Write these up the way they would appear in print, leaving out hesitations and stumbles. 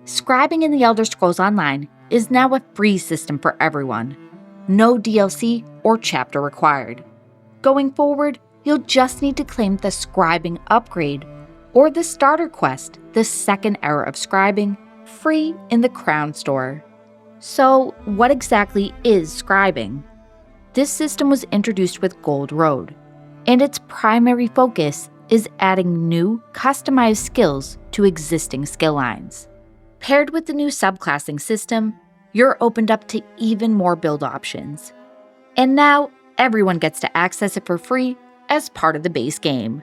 Scribing in the Elder Scrolls Online is now a free system for everyone. No DLC or chapter required. Going forward, you'll just need to claim the Scribing upgrade or the starter quest, the second era of scribing, free in the Crown Store. So, what exactly is scribing? This system was introduced with Gold Road, and its primary focus is adding new, customized skills to existing skill lines. Paired with the new subclassing system, you're opened up to even more build options. And now, everyone gets to access it for free as part of the base game.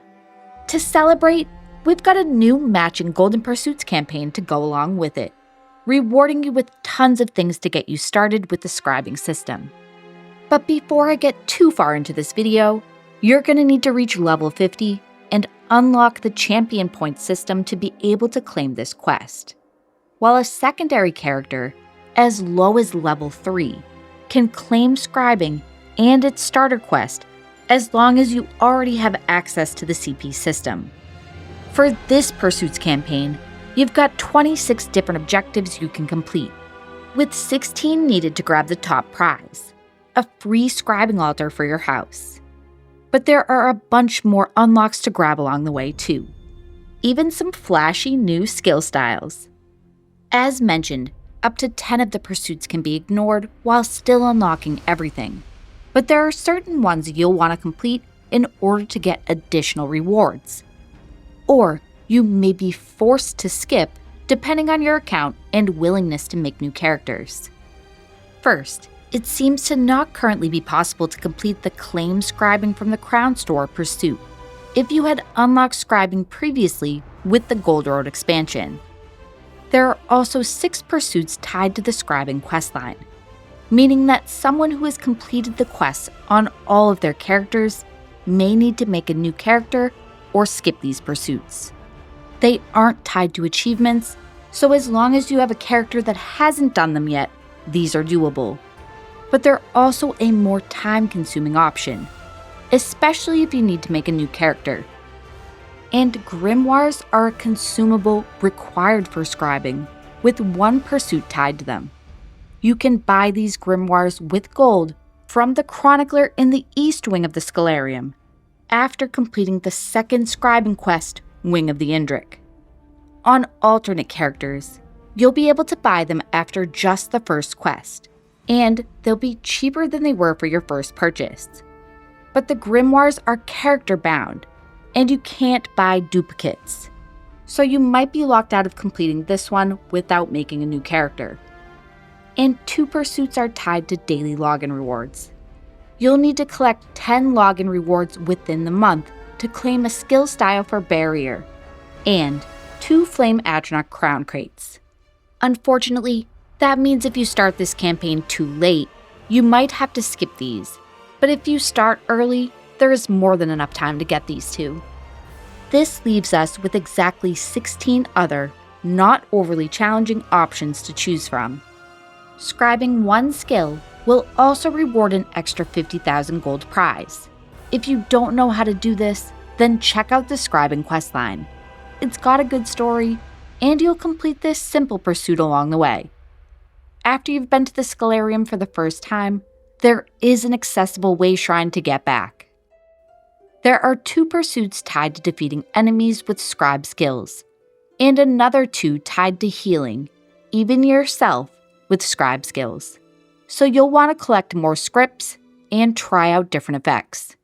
To celebrate, we've got a new matching Golden Pursuits campaign to go along with it, rewarding you with tons of things to get you started with the scribing system. But before I get too far into this video, you're going to need to reach level 50 and unlock the champion point system to be able to claim this quest. While a secondary character, as low as level 3, can claim scribing and its starter quest as long as you already have access to the CP system. For this Pursuits campaign, you've got 26 different objectives you can complete, with 16 needed to grab the top prize, a free Scribing Altar for your house. But there are a bunch more unlocks to grab along the way too, even some flashy new skill styles. As mentioned, up to 10 of the pursuits can be ignored while still unlocking everything, but there are certain ones you'll want to complete in order to get additional rewards. Or you may be forced to skip depending on your account and willingness to make new characters. First, it seems to not currently be possible to complete the Claim Scribing from the Crown Store pursuit if you had unlocked scribing previously with the Gold Road expansion. There are also 6 pursuits tied to the scribing questline, meaning that someone who has completed the quests on all of their characters may need to make a new character or skip these pursuits. They aren't tied to achievements, so as long as you have a character that hasn't done them yet, these are doable. But they're also a more time-consuming option, especially if you need to make a new character. And Grimoires are a consumable required for scribing, with 1 pursuit tied to them. You can buy these Grimoires with gold from the Chronicler in the East Wing of the Scholarium, after completing the second scribing quest, Wing of the Indrik. On alternate characters, you'll be able to buy them after just the first quest, and they'll be cheaper than they were for your first purchase. But the Grimoires are character-bound, and you can't buy duplicates, so you might be locked out of completing this one without making a new character. And 2 pursuits are tied to daily login rewards. You'll need to collect 10 login rewards within the month to claim a skill style for Barrier, and 2 Flame Atronach crown crates. Unfortunately, that means if you start this campaign too late, you might have to skip these, but if you start early, there is more than enough time to get these 2. This leaves us with exactly 16 other, not overly challenging options to choose from. Scribing 1 skill will also reward an extra 50,000 gold prize. If you don't know how to do this, then check out the Scribing questline. It's got a good story, and you'll complete this simple pursuit along the way. After you've been to the Scholarium for the first time, there is an accessible Wayshine to get back. There are 2 pursuits tied to defeating enemies with Scribed Skills, and another 2 tied to healing, even yourself, with Scribed Skills. So you'll want to collect more scripts and try out different effects.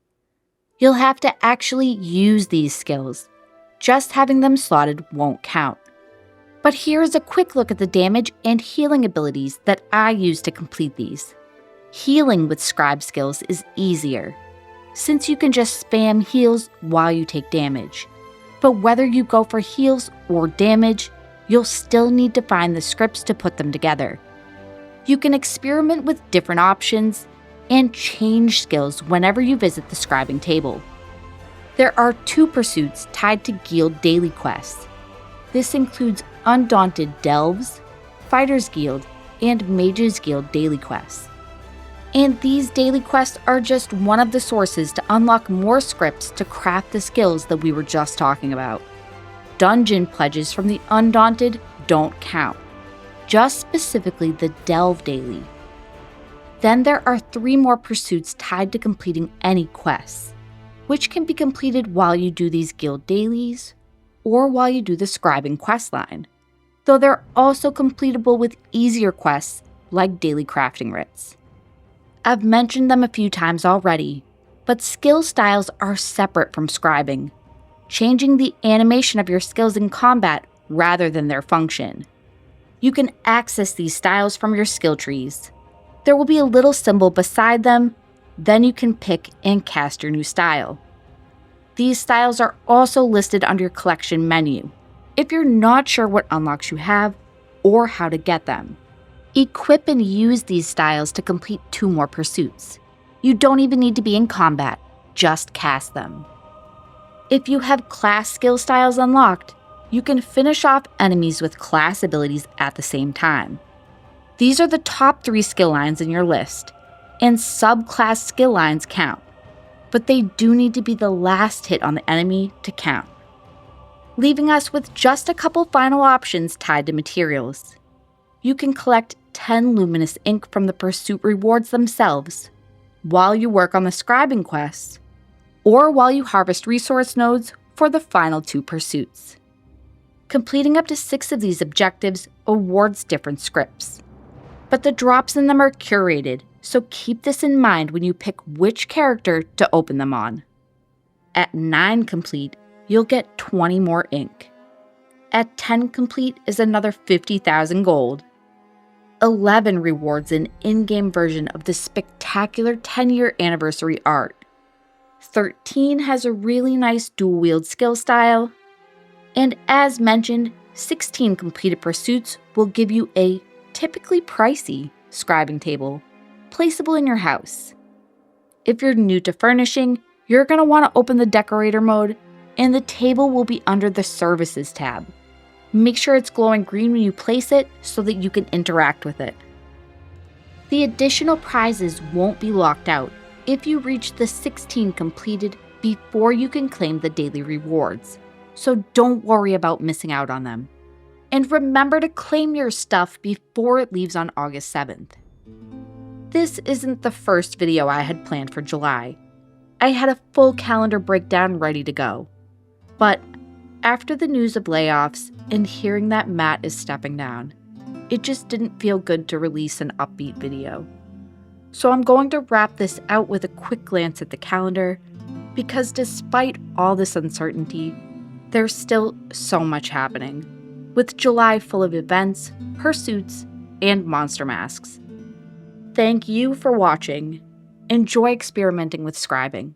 You'll have to actually use these skills. Just having them slotted won't count. But here's a quick look at the damage and healing abilities that I use to complete these. Healing with Scribed Skills is easier, since you can just spam heals while you take damage. But whether you go for heals or damage, you'll still need to find the scripts to put them together. You can experiment with different options and change skills whenever you visit the scribing table. There are 2 pursuits tied to Guild daily quests. This includes Undaunted Delves, Fighters Guild, and Mages Guild daily quests. And these daily quests are just one of the sources to unlock more scripts to craft the skills that we were just talking about. Dungeon pledges from the Undaunted don't count, just specifically the Delve Daily. Then there are 3 more pursuits tied to completing any quests, which can be completed while you do these guild dailies or while you do the Scribing questline, though they're also completable with easier quests like daily crafting writs. I've mentioned them a few times already, but skill styles are separate from scribing, changing the animation of your skills in combat rather than their function. You can access these styles from your skill trees. There will be a little symbol beside them, then you can pick and cast your new style. These styles are also listed under your collection menu, if you're not sure what unlocks you have or how to get them. Equip and use these styles to complete 2 more pursuits. You don't even need to be in combat, just cast them. If you have class skill styles unlocked, you can finish off enemies with class abilities at the same time. These are the top 3 skill lines in your list, and subclass skill lines count, but they do need to be the last hit on the enemy to count. Leaving us with just a couple final options tied to materials. You can collect 10 Luminous ink from the pursuit rewards themselves, while you work on the scribing quests, or while you harvest resource nodes for the final 2 pursuits. Completing up to 6 of these objectives awards different scripts, but the drops in them are curated, so keep this in mind when you pick which character to open them on. At 9 complete, you'll get 20 more ink. At 10 complete is another 50,000 gold. 11 rewards an in-game version of the spectacular 10-year anniversary art. 13 has a really nice dual-wield skill style. And as mentioned, 16 completed pursuits will give you a typically pricey scribing table, placeable in your house. If you're new to furnishing, you're going to want to open the decorator mode, and the table will be under the services tab. Make sure it's glowing green when you place it so that you can interact with it. The additional prizes won't be locked out if you reach the 16 completed before you can claim the daily rewards, so don't worry about missing out on them. And remember to claim your stuff before it leaves on August 7th. This isn't the first video I had planned for July. I had a full calendar breakdown ready to go, but after the news of layoffs and hearing that Matt is stepping down, it just didn't feel good to release an upbeat video. So I'm going to wrap this out with a quick glance at the calendar, because despite all this uncertainty, there's still so much happening, with July full of events, pursuits, and monster masks. Thank you for watching. Enjoy experimenting with scribing.